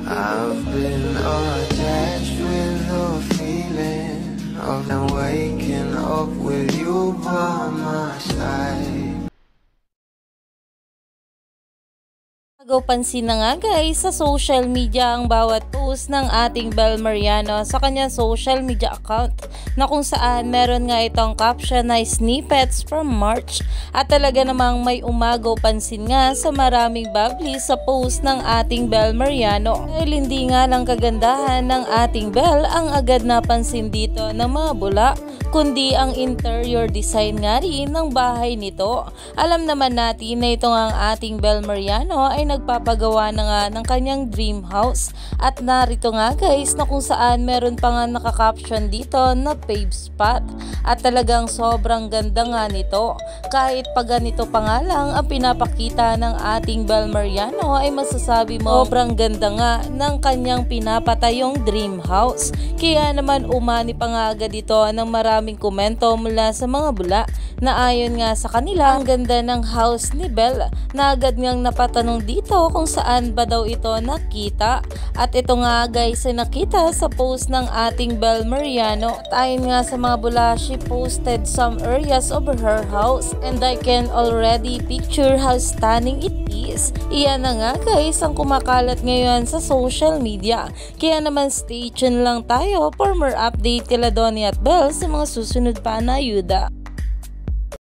I've been attached with the feeling of waking up with you by my side. Pansin na nga guys sa social media ang bawat post ng ating Bel Mariano sa kanyang social media account na kung saan meron nga itong caption na snippets from March at talaga namang may umagaw pansin nga sa maraming bubbly sa post ng ating Bel Mariano. Dahil hindi nga lang kagandahan ng ating Bel ang agad napansin dito ng mga bula, kundi ang interior design nga rin ng bahay nito. Alam naman natin na ito nga ang ating Bel Mariano ay nagpapagawa na nga ng kanyang dream house at narito nga guys na kung saan meron pa nga nakakaption dito na fave spot at talagang sobrang ganda nga nito. Kahit pa ganito pa nga lang ang pinapakita ng ating Bel Mariano ay masasabi mo sobrang ganda nga ng kanyang pinapatayong dream house. Kaya naman umani pa nga agad ito ng maraming komento mula sa mga bula na ayon nga sa kanila ang ganda ng house ni Bel na agad ngang napatanong dito kung saan ba daw ito nakita. At ito nga guys ay nakita sa post ng ating Bel Mariano. At ayon nga sa mga bula, she posted some areas of her house and I can already picture how stunning it is. Iyan na nga guys ang kumakalat ngayon sa social media. Kaya naman stay tuned lang tayo for more update kila Donnie at Bel sa mga susunod pa na ayuda.